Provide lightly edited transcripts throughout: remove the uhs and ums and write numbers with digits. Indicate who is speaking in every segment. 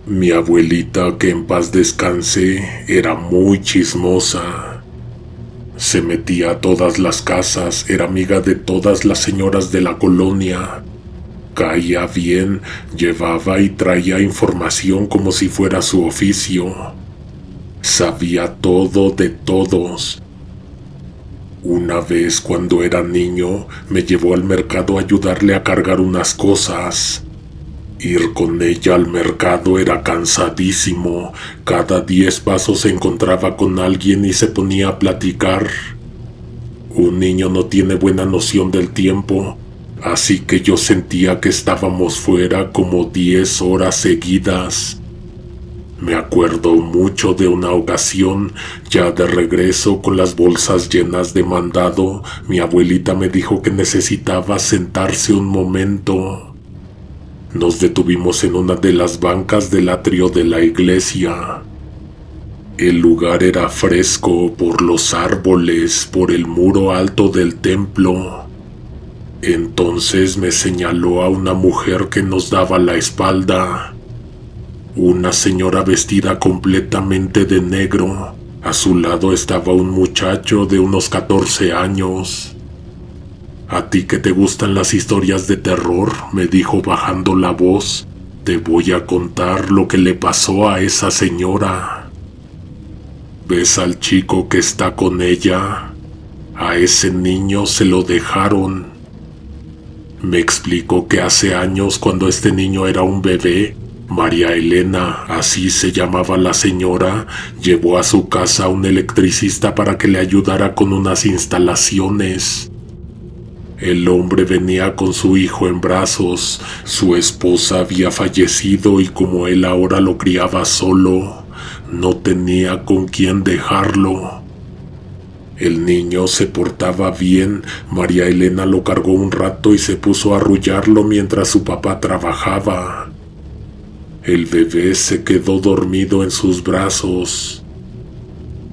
Speaker 1: Mi abuelita, que en paz descanse, era muy chismosa. Se metía a todas las casas, era amiga de todas las señoras de la colonia. Caía bien, llevaba y traía información como si fuera su oficio. Sabía todo de todos. Una vez, cuando era niño, me llevó al mercado a ayudarle a cargar unas cosas. Ir con ella al mercado era cansadísimo. Cada 10 pasos se encontraba con alguien y se ponía a platicar. Un niño no tiene buena noción del tiempo, así que yo sentía que estábamos fuera como 10 horas seguidas. Me acuerdo mucho de una ocasión, ya de regreso con las bolsas llenas de mandado, mi abuelita me dijo que necesitaba sentarse un momento. Nos detuvimos en una de las bancas del atrio de la iglesia. El lugar era fresco por los árboles, por el muro alto del templo. Entonces me señaló a una mujer que nos daba la espalda. Una señora vestida completamente de negro. A su lado estaba un muchacho de unos 14 años. «A ti que te gustan las historias de terror», me dijo bajando la voz, «te voy a contar lo que le pasó a esa señora. ¿Ves al chico que está con ella? A ese niño se lo dejaron». Me explicó que hace años, cuando este niño era un bebé, María Elena, así se llamaba la señora, llevó a su casa a un electricista para que le ayudara con unas instalaciones. El hombre venía con su hijo en brazos. Su esposa había fallecido y como él ahora lo criaba solo, no tenía con quién dejarlo. El niño se portaba bien. María Elena lo cargó un rato y se puso a arrullarlo mientras su papá trabajaba. El bebé se quedó dormido en sus brazos.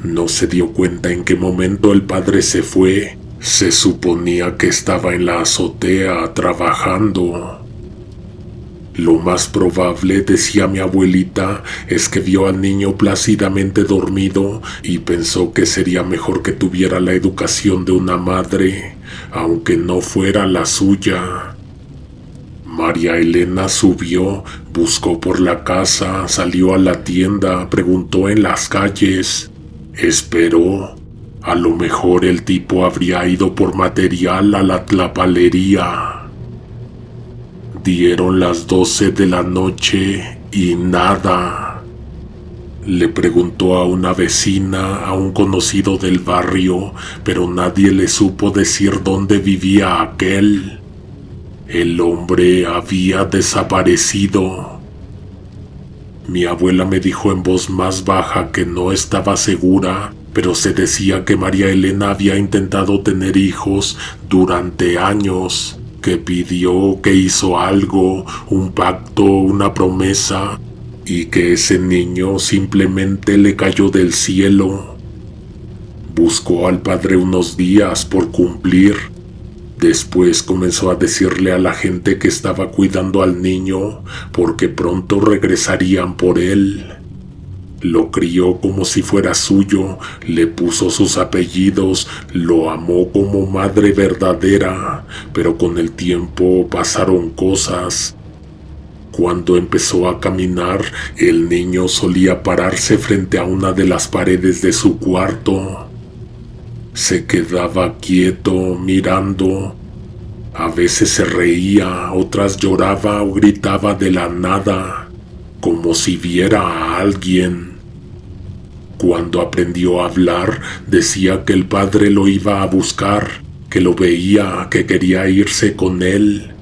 Speaker 1: No se dio cuenta en qué momento el padre se fue. Se suponía que estaba en la azotea trabajando. Lo más probable, decía mi abuelita, es que vio al niño plácidamente dormido y pensó que sería mejor que tuviera la educación de una madre, aunque no fuera la suya. María Elena subió, buscó por la casa, salió a la tienda, preguntó en las calles, esperó. A lo mejor el tipo habría ido por material a la tlapalería. Dieron las 12 de la noche y nada. Le preguntó a una vecina, a un conocido del barrio, pero nadie le supo decir dónde vivía aquel. El hombre había desaparecido. Mi abuela me dijo en voz más baja que no estaba segura, pero se decía que María Elena había intentado tener hijos durante años, que pidió, que hizo algo, un pacto, una promesa, y que ese niño simplemente le cayó del cielo. Buscó al padre unos días por cumplir. Después comenzó a decirle a la gente que estaba cuidando al niño porque pronto regresarían por él. Lo crió como si fuera suyo, le puso sus apellidos, lo amó como madre verdadera, pero con el tiempo pasaron cosas. Cuando empezó a caminar, el niño solía pararse frente a una de las paredes de su cuarto. Se quedaba quieto, mirando. A veces se reía, otras lloraba o gritaba de la nada, como si viera a alguien. Cuando aprendió a hablar, decía que el padre lo iba a buscar, que lo veía, que quería irse con él.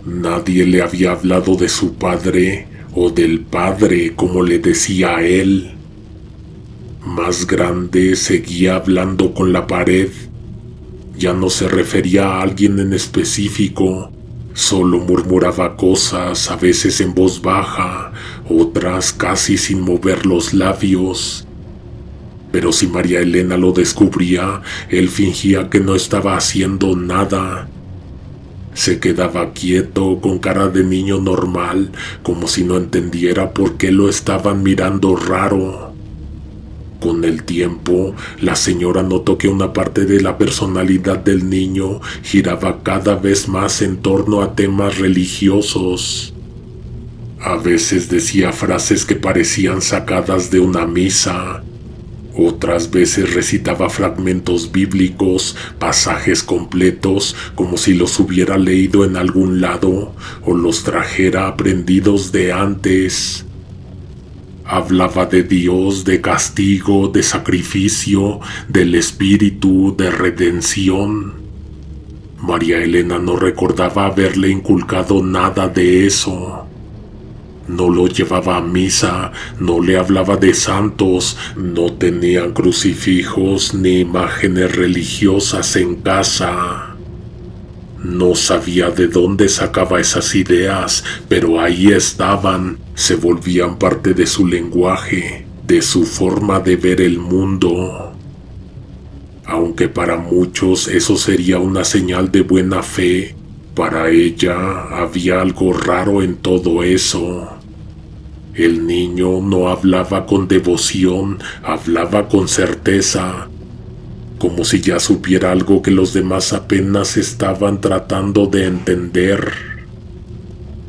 Speaker 1: Nadie le había hablado de su padre o del padre como le decía a él. Más grande, seguía hablando con la pared. Ya no se refería a alguien en específico, solo murmuraba cosas, a veces en voz baja, otras casi sin mover los labios. Pero si María Elena lo descubría, él fingía que no estaba haciendo nada. Se quedaba quieto, con cara de niño normal, como si no entendiera por qué lo estaban mirando raro. Con el tiempo, la señora notó que una parte de la personalidad del niño giraba cada vez más en torno a temas religiosos. A veces decía frases que parecían sacadas de una misa. Otras veces recitaba fragmentos bíblicos, pasajes completos, como si los hubiera leído en algún lado o los trajera aprendidos de antes. Hablaba de Dios, de castigo, de sacrificio, del espíritu, de redención. María Elena no recordaba haberle inculcado nada de eso. No lo llevaba a misa, no le hablaba de santos, no tenían crucifijos ni imágenes religiosas en casa. No sabía de dónde sacaba esas ideas, pero ahí estaban, se volvían parte de su lenguaje, de su forma de ver el mundo. Aunque para muchos eso sería una señal de buena fe, para ella había algo raro en todo eso. El niño no hablaba con devoción, hablaba con certeza, como si ya supiera algo que los demás apenas estaban tratando de entender.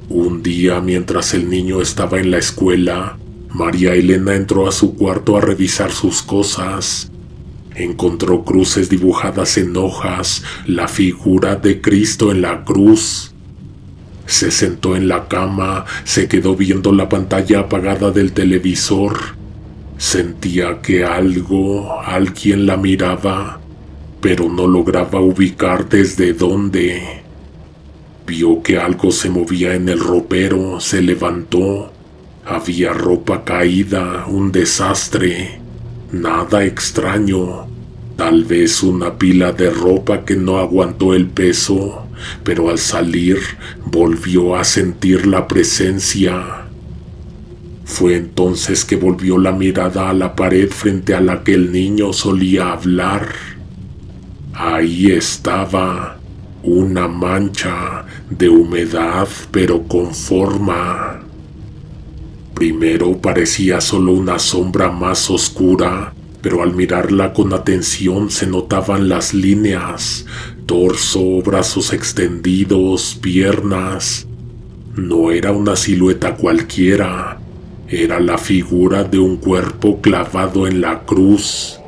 Speaker 1: Un día, mientras el niño estaba en la escuela, María Elena entró a su cuarto a revisar sus cosas. Encontró cruces dibujadas en hojas, la figura de Cristo en la cruz. Se sentó en la cama, se quedó viendo la pantalla apagada del televisor. Sentía que alguien la miraba, pero no lograba ubicar desde dónde. Vio que algo se movía en el ropero, se levantó. Había ropa caída, un desastre. Nada extraño. Tal vez una pila de ropa que no aguantó el peso, pero al salir volvió a sentir la presencia. Fue entonces que volvió la mirada a la pared frente a la que el niño solía hablar. Ahí estaba, una mancha de humedad pero con forma. Primero parecía solo una sombra más oscura, pero al mirarla con atención se notaban las líneas, torso, brazos extendidos, piernas. No era una silueta cualquiera, era la figura de un cuerpo clavado en la cruz.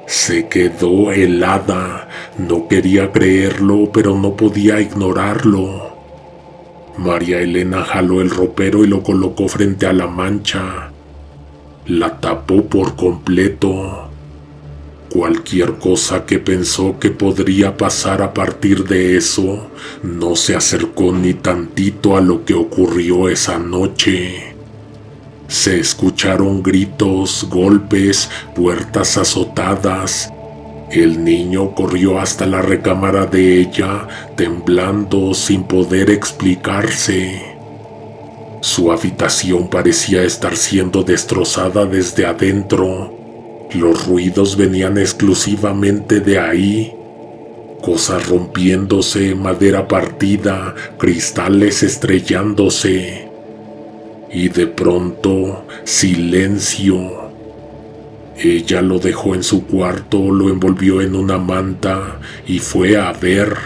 Speaker 1: Se quedó helada, no quería creerlo, pero no podía ignorarlo. María Elena jaló el ropero y lo colocó frente a la mancha. La tapó por completo. Cualquier cosa que pensó que podría pasar a partir de eso no se acercó ni tantito a lo que ocurrió esa noche. Se escucharon gritos, golpes, puertas azotadas. El niño corrió hasta la recámara de ella, temblando sin poder explicarse. Su habitación parecía estar siendo destrozada desde adentro. Los ruidos venían exclusivamente de ahí. Cosas rompiéndose, madera partida, cristales estrellándose. Y de pronto, silencio. Ella lo dejó en su cuarto, lo envolvió en una manta y fue a ver.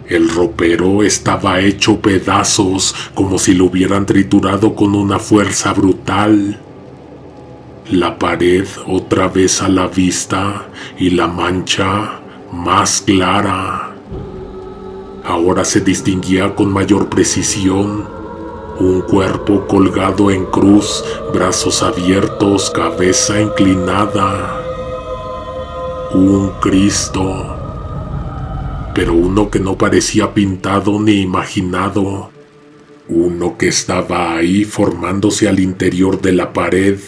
Speaker 1: El ropero estaba hecho pedazos, como si lo hubieran triturado con una fuerza brutal. La pared otra vez a la vista y la mancha más clara. Ahora se distinguía con mayor precisión. Un cuerpo colgado en cruz, brazos abiertos, cabeza inclinada. Un Cristo. Pero uno que no parecía pintado ni imaginado. Uno que estaba ahí formándose al interior de la pared.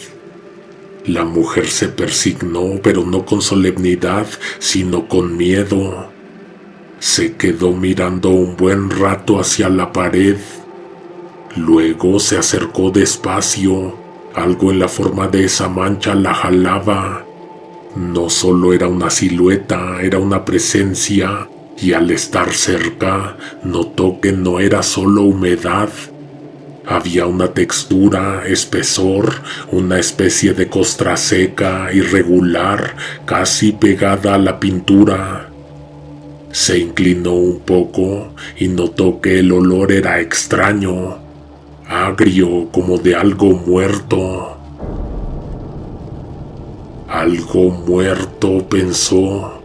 Speaker 1: La mujer se persignó, pero no con solemnidad, sino con miedo. Se quedó mirando un buen rato hacia la pared. Luego se acercó despacio. Algo en la forma de esa mancha la jalaba. No solo era una silueta, era una presencia. y al estar cerca notó que no era solo humedad. Había una textura, espesor, una especie de costra seca, irregular, casi pegada a la pintura. Se inclinó un poco y notó que el olor era extraño, agrio, como de algo muerto. Algo muerto, pensó.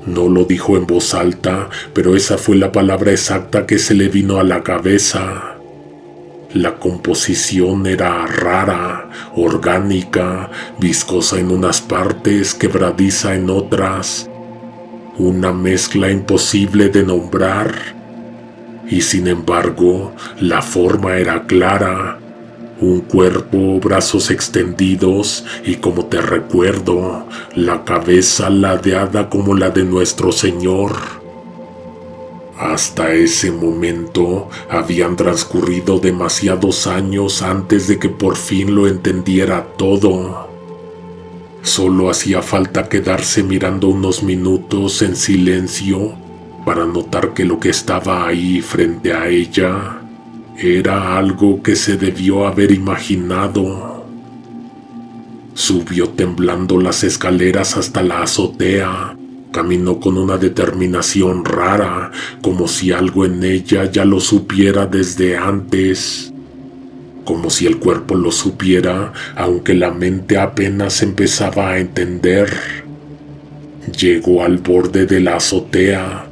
Speaker 1: No lo dijo en voz alta, pero esa fue la palabra exacta que se le vino a la cabeza. La composición era rara, orgánica, viscosa en unas partes, quebradiza en otras. Una mezcla imposible de nombrar. Y sin embargo, la forma era clara. Un cuerpo, brazos extendidos y, como te recuerdo, la cabeza ladeada como la de nuestro Señor. Hasta ese momento habían transcurrido demasiados años antes de que por fin lo entendiera todo. Solo hacía falta quedarse mirando unos minutos en silencio para notar que lo que estaba ahí frente a ella era algo que se debió haber imaginado. Subió temblando las escaleras hasta la azotea. Caminó con una determinación rara, como si algo en ella ya lo supiera desde antes. Como si el cuerpo lo supiera, aunque la mente apenas empezaba a entender. Llegó al borde de la azotea,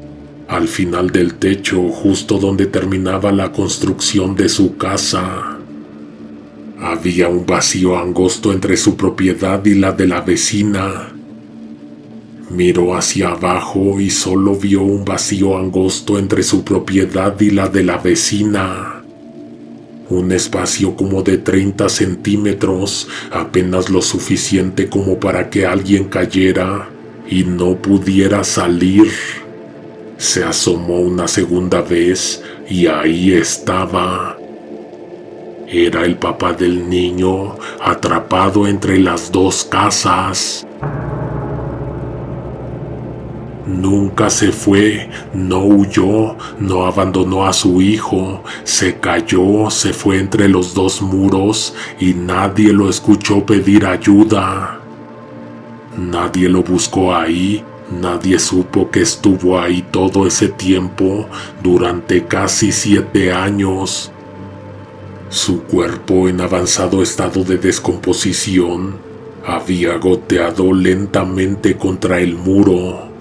Speaker 1: al final del techo, justo donde terminaba la construcción de su casa. Había un vacío angosto entre su propiedad y la de la vecina. Miró hacia abajo y solo vio un vacío angosto entre su propiedad y la de la vecina. Un espacio como de 30 centímetros, apenas lo suficiente como para que alguien cayera y no pudiera salir. Se asomó una segunda vez y ahí estaba. Era el papá del niño, atrapado entre las dos casas. Nunca se fue, no huyó, no abandonó a su hijo, se cayó, se fue entre los dos muros y nadie lo escuchó pedir ayuda. Nadie lo buscó ahí, nadie supo que estuvo ahí todo ese tiempo, durante casi 7 años. Su cuerpo, en avanzado estado de descomposición, había goteado lentamente contra el muro.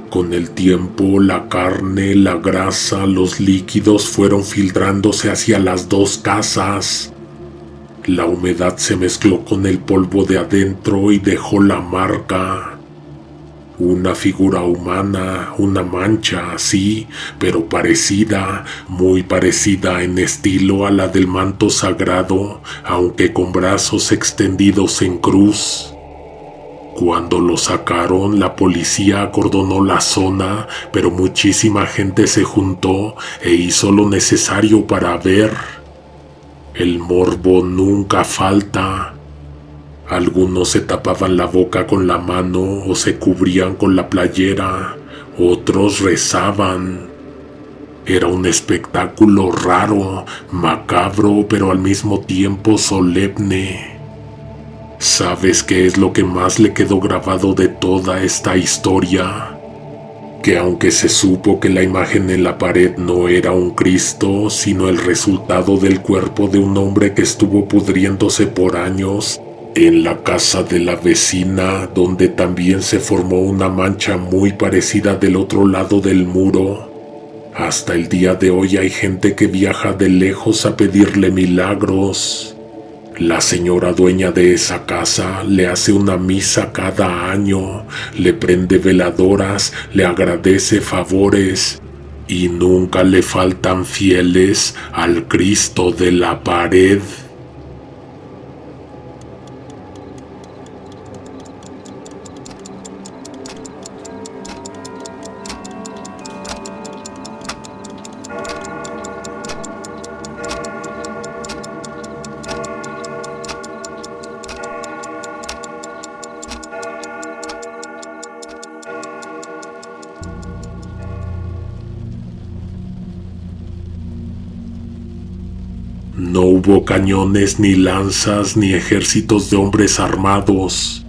Speaker 1: Con el tiempo, la carne, la grasa, los líquidos fueron filtrándose hacia las dos casas. La humedad se mezcló con el polvo de adentro y dejó la marca. Una figura humana, una mancha, sí, pero parecida, muy parecida en estilo a la del manto sagrado, aunque con brazos extendidos en cruz. Cuando lo sacaron, la policía acordonó la zona, pero muchísima gente se juntó e hizo lo necesario para ver. El morbo nunca falta. Algunos se tapaban la boca con la mano o se cubrían con la playera, otros rezaban. Era un espectáculo raro, macabro, pero al mismo tiempo solemne. ¿Sabes qué es lo que más le quedó grabado de toda esta historia? Que aunque se supo que la imagen en la pared no era un Cristo, sino el resultado del cuerpo de un hombre que estuvo pudriéndose por años en la casa de la vecina, donde también se formó una mancha muy parecida del otro lado del muro. Hasta el día de hoy hay gente que viaja de lejos a pedirle milagros. La señora dueña de esa casa le hace una misa cada año, le prende veladoras, le agradece favores y nunca le faltan fieles al Cristo de la pared. No hubo cañones, ni lanzas, ni ejércitos de hombres armados.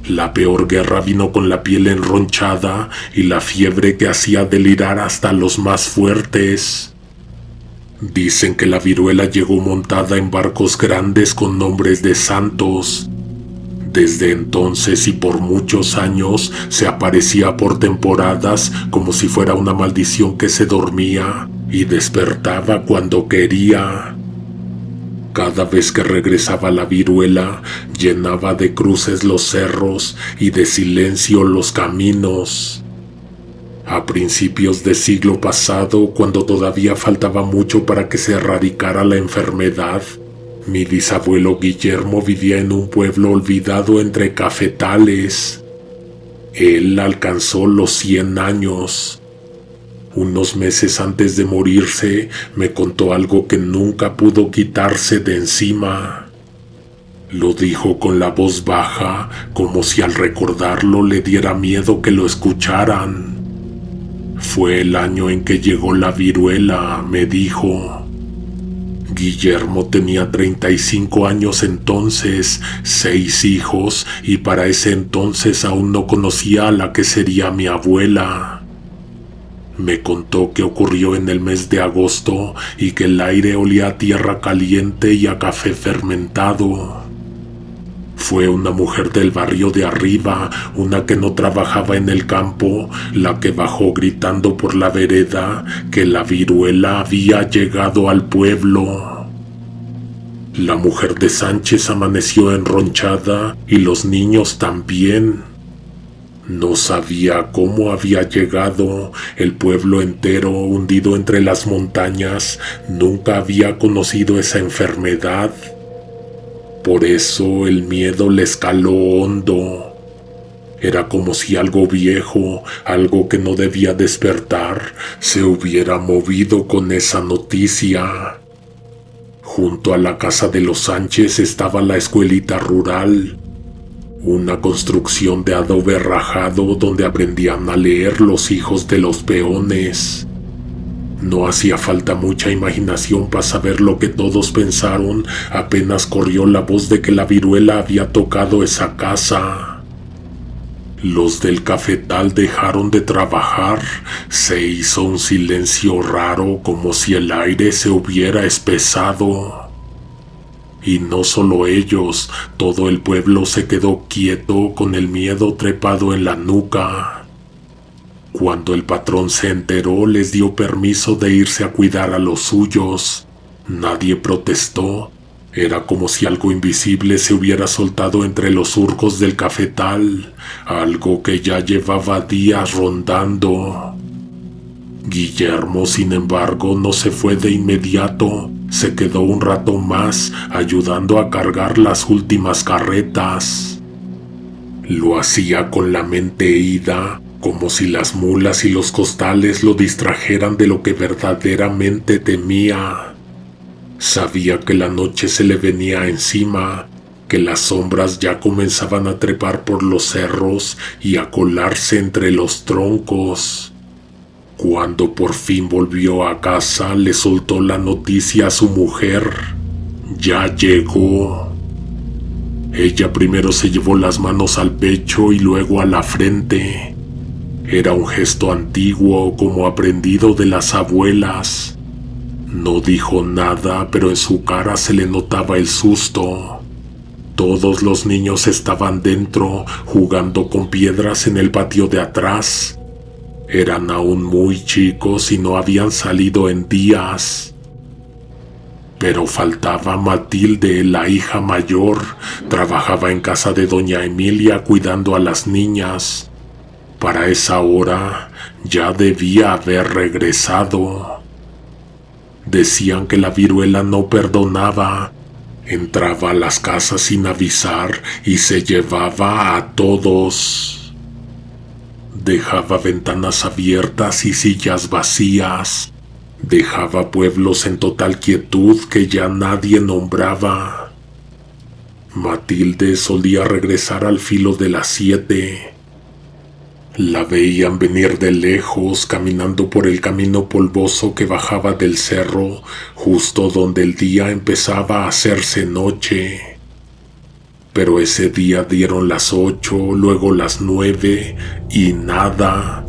Speaker 1: La peor guerra vino con la piel enronchada y la fiebre que hacía delirar hasta los más fuertes. Dicen que la viruela llegó montada en barcos grandes con nombres de santos. Desde entonces y por muchos años se aparecía por temporadas como si fuera una maldición que se dormía y despertaba cuando quería. Cada vez que regresaba la viruela, llenaba de cruces los cerros y de silencio los caminos. A principios del siglo pasado, cuando todavía faltaba mucho para que se erradicara la enfermedad, mi bisabuelo Guillermo vivía en un pueblo olvidado entre cafetales. Él alcanzó los 100 años. Unos meses antes de morirse, me contó algo que nunca pudo quitarse de encima. Lo dijo con la voz baja, como si al recordarlo le diera miedo que lo escucharan. Fue el año en que llegó la viruela, me dijo. Guillermo tenía 35 años entonces, 6 hijos, y para ese entonces aún no conocía a la que sería mi abuela. Me contó que ocurrió en el mes de agosto y que el aire olía a tierra caliente y a café fermentado. Fue una mujer del barrio de arriba, una que no trabajaba en el campo, la que bajó gritando por la vereda que la viruela había llegado al pueblo. La mujer de Sánchez amaneció enronchada y los niños también. No sabía cómo había llegado. El pueblo entero, hundido entre las montañas, nunca había conocido esa enfermedad. Por eso el miedo le escaló hondo. Era como si algo viejo, algo que no debía despertar, se hubiera movido con esa noticia. Junto a la casa de los Sánchez estaba la escuelita rural, una construcción de adobe rajado donde aprendían a leer los hijos de los peones. No hacía falta mucha imaginación para saber lo que todos pensaron apenas corrió la voz de que la viruela había tocado esa casa. Los del cafetal dejaron de trabajar, se hizo un silencio raro como si el aire se hubiera espesado. Y no solo ellos, todo el pueblo se quedó quieto con el miedo trepado en la nuca. Cuando el patrón se enteró, les dio permiso de irse a cuidar a los suyos. Nadie protestó. Era como si algo invisible se hubiera soltado entre los surcos del cafetal, algo que ya llevaba días rondando. Guillermo, sin embargo, no se fue de inmediato. Se quedó un rato más, ayudando a cargar las últimas carretas. Lo hacía con la mente ida, como si las mulas y los costales lo distrajeran de lo que verdaderamente temía. Sabía que la noche se le venía encima, que las sombras ya comenzaban a trepar por los cerros y a colarse entre los troncos. Cuando por fin volvió a casa, le soltó la noticia a su mujer. Ya llegó. Ella primero se llevó las manos al pecho y luego a la frente. Era un gesto antiguo, como aprendido de las abuelas. No dijo nada, pero en su cara se le notaba el susto. Todos los niños estaban dentro, jugando con piedras en el patio de atrás. Eran aún muy chicos y no habían salido en días. Pero faltaba Matilde, la hija mayor. Trabajaba en casa de doña Emilia cuidando a las niñas. Para esa hora ya debía haber regresado. Decían que la viruela no perdonaba. Entraba a las casas sin avisar y se llevaba a todos. Dejaba ventanas abiertas y sillas vacías. Dejaba pueblos en total quietud que ya nadie nombraba. Matilde solía regresar al filo de las 7. La veían venir de lejos, caminando por el camino polvoso que bajaba del cerro, justo donde el día empezaba a hacerse noche. Pero ese día dieron las 8, luego las 9 y nada.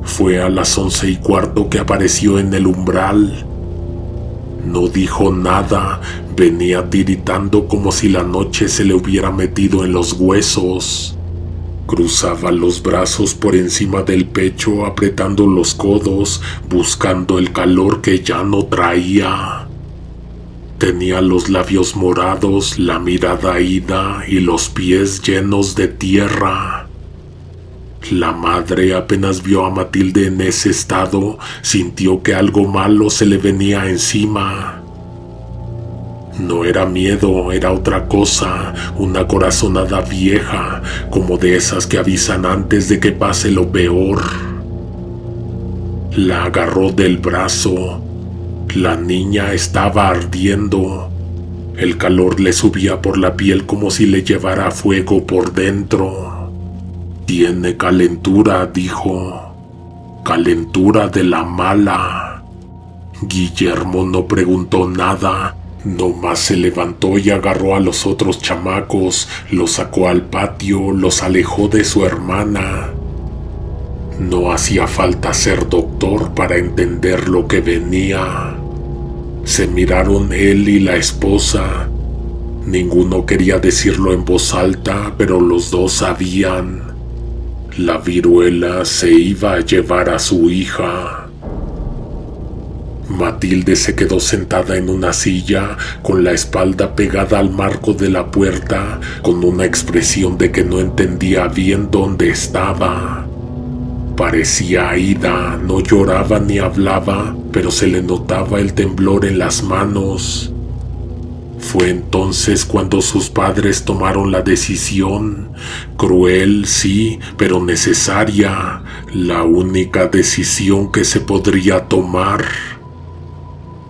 Speaker 1: Fue a las 11:15 que apareció en el umbral. No dijo nada, venía tiritando como si la noche se le hubiera metido en los huesos. Cruzaba los brazos por encima del pecho, apretando los codos, buscando el calor que ya no traía. Tenía los labios morados, la mirada ida y los pies llenos de tierra. La madre apenas vio a Matilde en ese estado, sintió que algo malo se le venía encima. No era miedo, era otra cosa, una corazonada vieja, como de esas que avisan antes de que pase lo peor. La agarró del brazo. La niña estaba ardiendo. El calor le subía por la piel como si le llevara fuego por dentro. «Tiene calentura», dijo. «Calentura de la mala». Guillermo no preguntó nada. Nomás se levantó y agarró a los otros chamacos, los sacó al patio, los alejó de su hermana. No hacía falta ser doctor para entender lo que venía. Se miraron él y la esposa. Ninguno quería decirlo en voz alta, pero los dos sabían. La viruela se iba a llevar a su hija. Matilde se quedó sentada en una silla, con la espalda pegada al marco de la puerta, con una expresión de que no entendía bien dónde estaba. Parecía ida, no lloraba ni hablaba, pero se le notaba el temblor en las manos. Fue entonces cuando sus padres tomaron la decisión, cruel sí, pero necesaria, la única decisión que se podría tomar.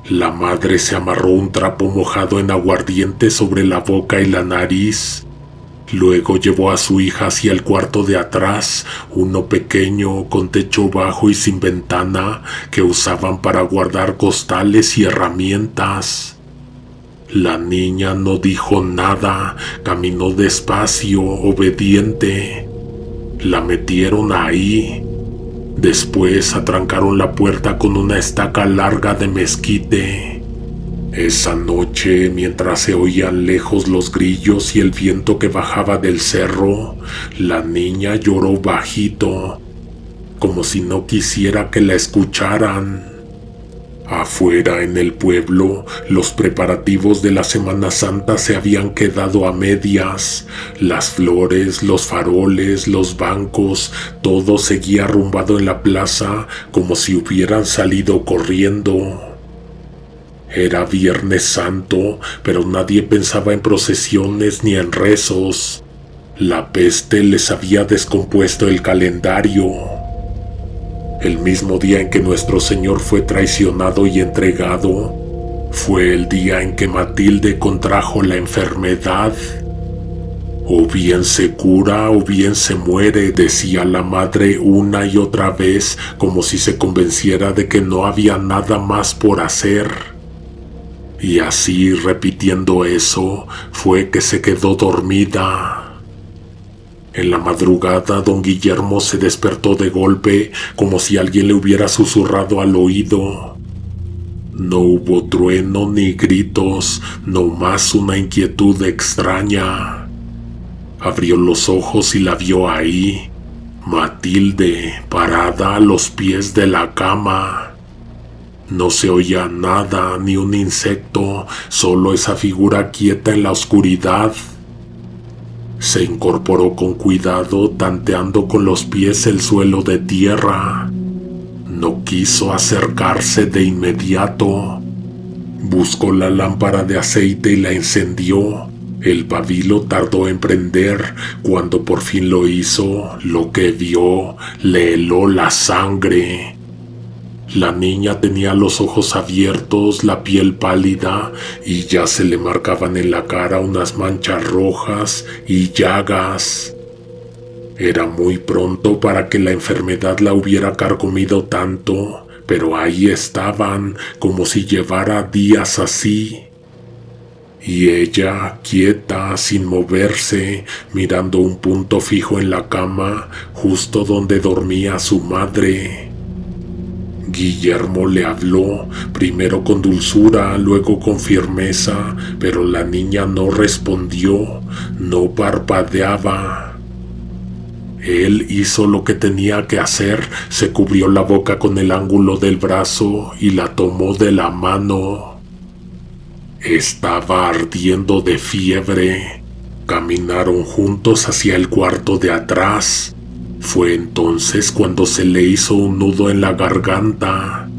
Speaker 1: La madre se amarró un trapo mojado en aguardiente sobre la boca y la nariz. Luego llevó a su hija hacia el cuarto de atrás, uno pequeño, con techo bajo y sin ventana, que usaban para guardar costales y herramientas. La niña no dijo nada, caminó despacio, obediente. La metieron ahí. Después atrancaron la puerta con una estaca larga de mezquite. Esa noche, mientras se oían lejos los grillos y el viento que bajaba del cerro, la niña lloró bajito, como si no quisiera que la escucharan. Afuera, en el pueblo, los preparativos de la Semana Santa se habían quedado a medias. Las flores, los faroles, los bancos, todo seguía arrumbado en la plaza como si hubieran salido corriendo. Era Viernes Santo, pero nadie pensaba en procesiones ni en rezos. La peste les había descompuesto el calendario. El mismo día en que nuestro Señor fue traicionado y entregado, fue el día en que Matilde contrajo la enfermedad. O bien se cura o bien se muere, decía la madre una y otra vez, como si se convenciera de que no había nada más por hacer. Y así, repitiendo eso, fue que se quedó dormida. En la madrugada, don Guillermo se despertó de golpe, como si alguien le hubiera susurrado al oído. No hubo trueno ni gritos, nomás una inquietud extraña. Abrió los ojos y la vio ahí, Matilde, parada a los pies de la cama. No se oía nada, ni un insecto, solo esa figura quieta en la oscuridad. Se incorporó con cuidado, tanteando con los pies el suelo de tierra. No quiso acercarse de inmediato. Buscó la lámpara de aceite y la encendió. El pabilo tardó en prender. Cuando por fin lo hizo, lo que vio le heló la sangre. La niña tenía los ojos abiertos, la piel pálida, y ya se le marcaban en la cara unas manchas rojas y llagas. Era muy pronto para que la enfermedad la hubiera carcomido tanto, pero ahí estaban, como si llevara días así. Y ella, quieta, sin moverse, mirando un punto fijo en la cama, justo donde dormía su madre. Guillermo le habló, primero con dulzura, luego con firmeza, pero la niña no respondió, no parpadeaba. Él hizo lo que tenía que hacer, se cubrió la boca con el ángulo del brazo y la tomó de la mano. Estaba ardiendo de fiebre. Caminaron juntos hacia el cuarto de atrás. Fue entonces cuando se le hizo un nudo en la garganta.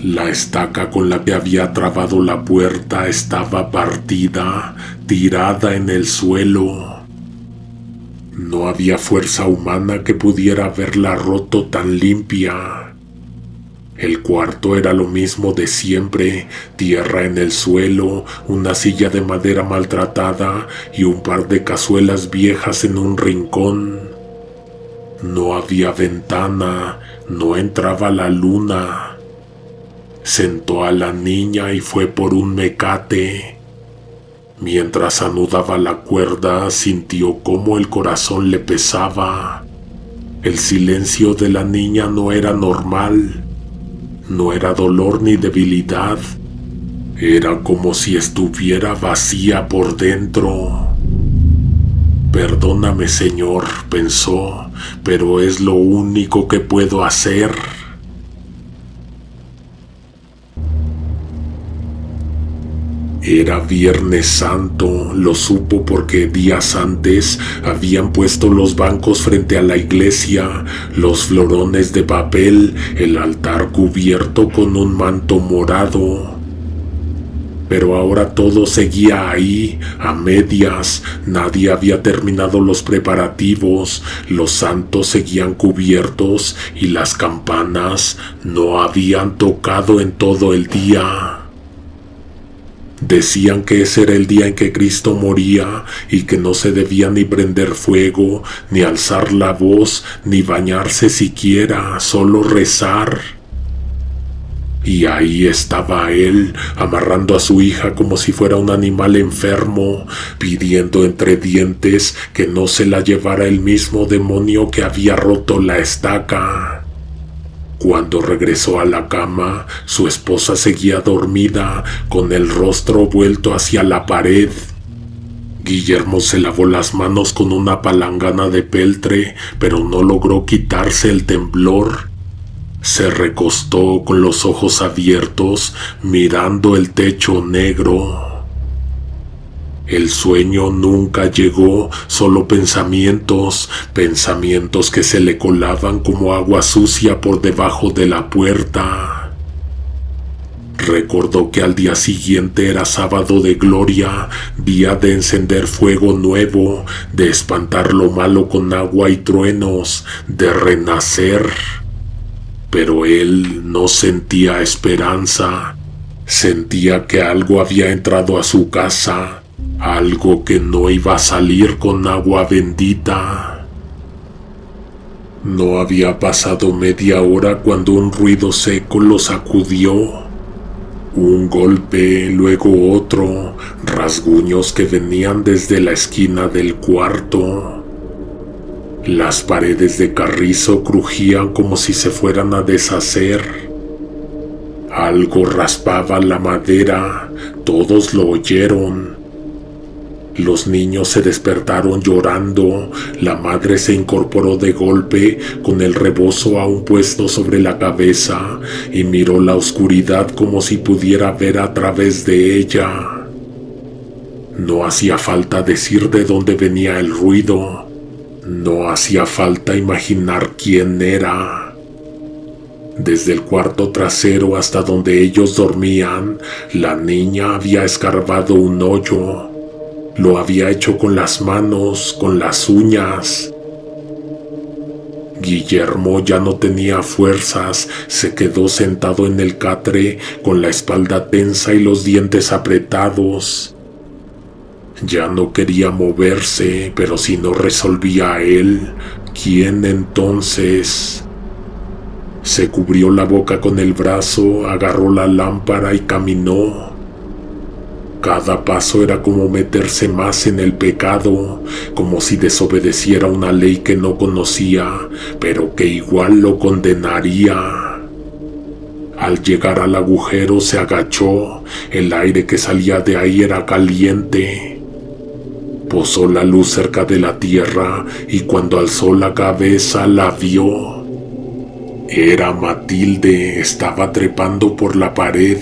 Speaker 1: La estaca con la que había trabado la puerta estaba partida, tirada en el suelo. No había fuerza humana que pudiera haberla roto tan limpia. El cuarto era lo mismo de siempre, tierra en el suelo, una silla de madera maltratada y un par de cazuelas viejas en un rincón. No había ventana, no entraba la luna. Sentó a la niña y fue por un mecate. Mientras anudaba la cuerda, sintió cómo el corazón le pesaba. El silencio de la niña no era normal. No era dolor ni debilidad. Era como si estuviera vacía por dentro. Perdóname, Señor, pensó, pero es lo único que puedo hacer. Era Viernes Santo, lo supo porque días antes habían puesto los bancos frente a la iglesia, los florones de papel, el altar cubierto con un manto morado. Pero ahora todo seguía ahí, a medias, nadie había terminado los preparativos, los santos seguían cubiertos y las campanas no habían tocado en todo el día. Decían que ese era el día en que Cristo moría y que no se debía ni prender fuego, ni alzar la voz, ni bañarse siquiera, solo rezar. Y ahí estaba él, amarrando a su hija como si fuera un animal enfermo, pidiendo entre dientes que no se la llevara el mismo demonio que había roto la estaca. Cuando regresó a la cama, su esposa seguía dormida, con el rostro vuelto hacia la pared. Guillermo se lavó las manos con una palangana de peltre, pero no logró quitarse el temblor. Se recostó con los ojos abiertos, mirando el techo negro. El sueño nunca llegó, solo pensamientos que se le colaban como agua sucia por debajo de la puerta. Recordó que al día siguiente era sábado de gloria, día de encender fuego nuevo, de espantar lo malo con agua y truenos, de renacer. Pero él no sentía esperanza, sentía que algo había entrado a su casa. Algo que no iba a salir con agua bendita. No había pasado media hora cuando un ruido seco lo sacudió. Un golpe, luego otro, rasguños que venían desde la esquina del cuarto. Las paredes de carrizo crujían como si se fueran a deshacer. Algo raspaba la madera, todos lo oyeron. Los niños se despertaron llorando, la madre se incorporó de golpe con el rebozo aún puesto sobre la cabeza y miró la oscuridad como si pudiera ver a través de ella. No hacía falta decir de dónde venía el ruido, no hacía falta imaginar quién era. Desde el cuarto trasero hasta donde ellos dormían, la niña había escarbado un hoyo. Lo había hecho con las manos, con las uñas. Guillermo ya no tenía fuerzas, se quedó sentado en el catre con la espalda tensa y los dientes apretados. Ya no quería moverse, pero si no resolvía él, ¿quién entonces? Se cubrió la boca con el brazo, agarró la lámpara y caminó. Cada paso era como meterse más en el pecado, como si desobedeciera una ley que no conocía, pero que igual lo condenaría. Al llegar al agujero se agachó, el aire que salía de ahí era caliente. Posó la luz cerca de la tierra y cuando alzó la cabeza la vio. Era Matilde, estaba trepando por la pared.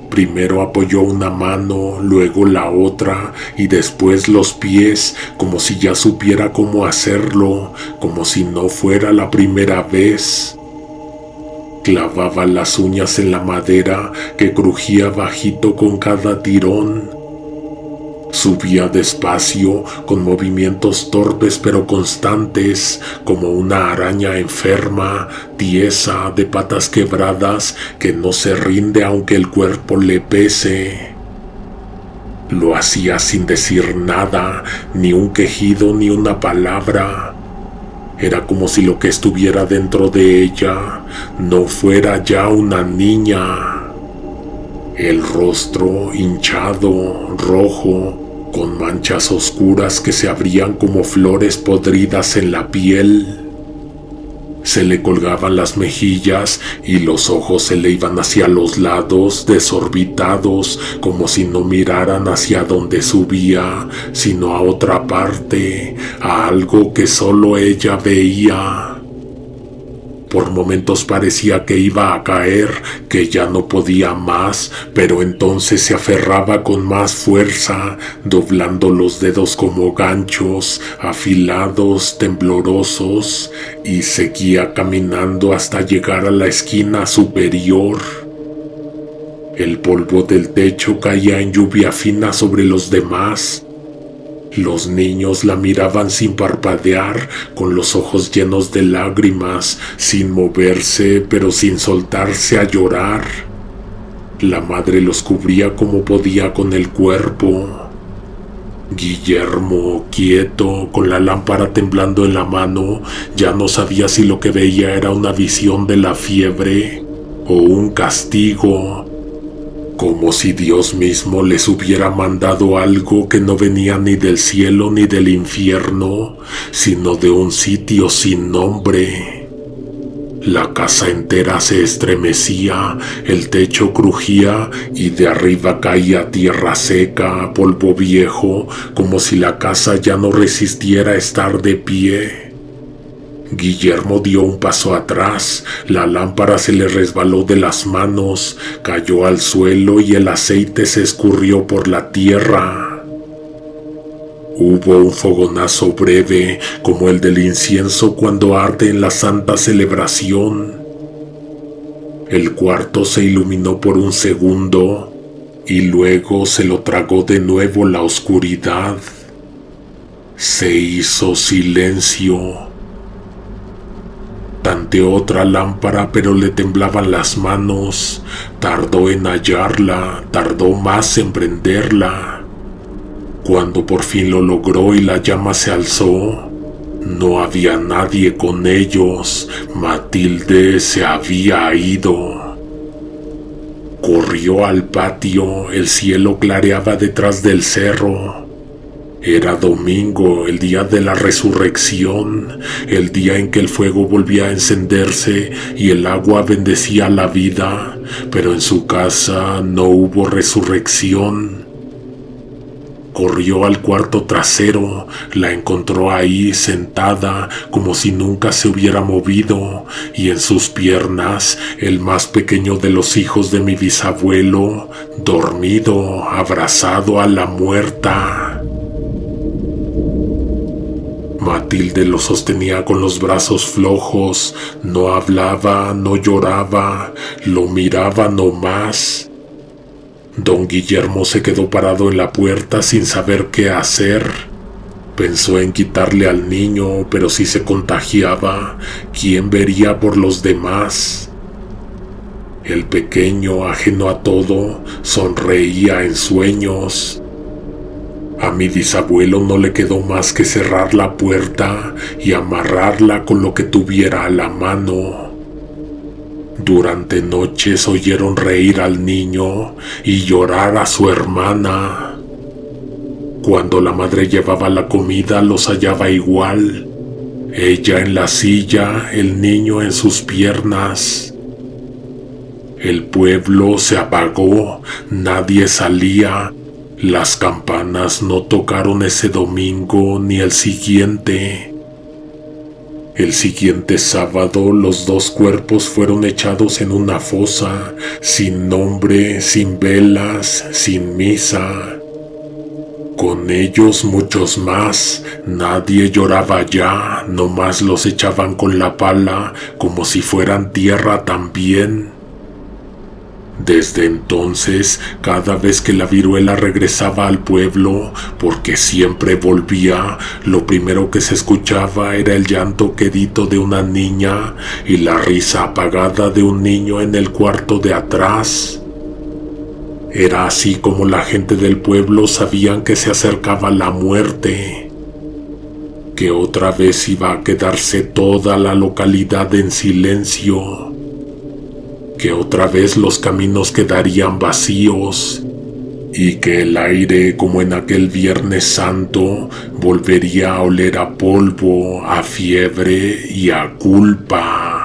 Speaker 1: Primero apoyó una mano, luego la otra y después los pies, como si ya supiera cómo hacerlo, como si no fuera la primera vez. Clavaba las uñas en la madera que crujía bajito con cada tirón. Subía despacio, con movimientos torpes pero constantes, como una araña enferma, tiesa, de patas quebradas, que no se rinde aunque el cuerpo le pese. Lo hacía sin decir nada, ni un quejido ni una palabra. Era como si lo que estuviera dentro de ella no fuera ya una niña. El rostro hinchado, rojo, con manchas oscuras que se abrían como flores podridas en la piel. Se le colgaban las mejillas y los ojos se le iban hacia los lados, desorbitados, como si no miraran hacia donde subía, sino a otra parte, a algo que solo ella veía. Por momentos parecía que iba a caer, que ya no podía más, pero entonces se aferraba con más fuerza, doblando los dedos como ganchos, afilados, temblorosos, y seguía caminando hasta llegar a la esquina superior. El polvo del techo caía en lluvia fina sobre los demás. Los niños la miraban sin parpadear, con los ojos llenos de lágrimas, sin moverse, pero sin soltarse a llorar. La madre los cubría como podía con el cuerpo. Guillermo, quieto, con la lámpara temblando en la mano, ya no sabía si lo que veía era una visión de la fiebre o un castigo. Como si Dios mismo les hubiera mandado algo que no venía ni del cielo ni del infierno, sino de un sitio sin nombre. La casa entera se estremecía, el techo crujía y de arriba caía tierra seca, polvo viejo, como si la casa ya no resistiera estar de pie. Guillermo dio un paso atrás, la lámpara se le resbaló de las manos, cayó al suelo y el aceite se escurrió por la tierra. Hubo un fogonazo breve, como el del incienso cuando arde en la santa celebración. El cuarto se iluminó por un segundo y luego se lo tragó de nuevo la oscuridad. Se hizo silencio. Tanteó otra lámpara, pero le temblaban las manos. Tardó en hallarla, tardó más en prenderla. Cuando por fin lo logró y la llama se alzó, no había nadie con ellos. Matilde se había ido. Corrió al patio, el cielo clareaba detrás del cerro. Era domingo, el día de la resurrección, el día en que el fuego volvía a encenderse y el agua bendecía la vida, pero en su casa no hubo resurrección. Corrió al cuarto trasero, la encontró ahí sentada como si nunca se hubiera movido, y en sus piernas el más pequeño de los hijos de mi bisabuelo, dormido, abrazado a la muerta. Matilde lo sostenía con los brazos flojos, no hablaba, no lloraba, lo miraba nomás. Don Guillermo se quedó parado en la puerta sin saber qué hacer. Pensó en quitarle al niño, pero si se contagiaba, ¿quién vería por los demás? El pequeño, ajeno a todo, sonreía en sueños. A mi bisabuelo no le quedó más que cerrar la puerta y amarrarla con lo que tuviera a la mano. Durante noches oyeron reír al niño y llorar a su hermana. Cuando la madre llevaba la comida los hallaba igual, ella en la silla, el niño en sus piernas. El pueblo se apagó, nadie salía. Las campanas no tocaron ese domingo ni el siguiente. El siguiente sábado los dos cuerpos fueron echados en una fosa, sin nombre, sin velas, sin misa. Con ellos muchos más, nadie lloraba ya, nomás los echaban con la pala como si fueran tierra también. Desde entonces, cada vez que la viruela regresaba al pueblo, porque siempre volvía, lo primero que se escuchaba era el llanto quedito de una niña y la risa apagada de un niño en el cuarto de atrás. Era así como la gente del pueblo sabían que se acercaba la muerte, que otra vez iba a quedarse toda la localidad en silencio, que otra vez los caminos quedarían vacíos y que el aire, como en aquel Viernes Santo, volvería a oler a polvo, a fiebre y a culpa.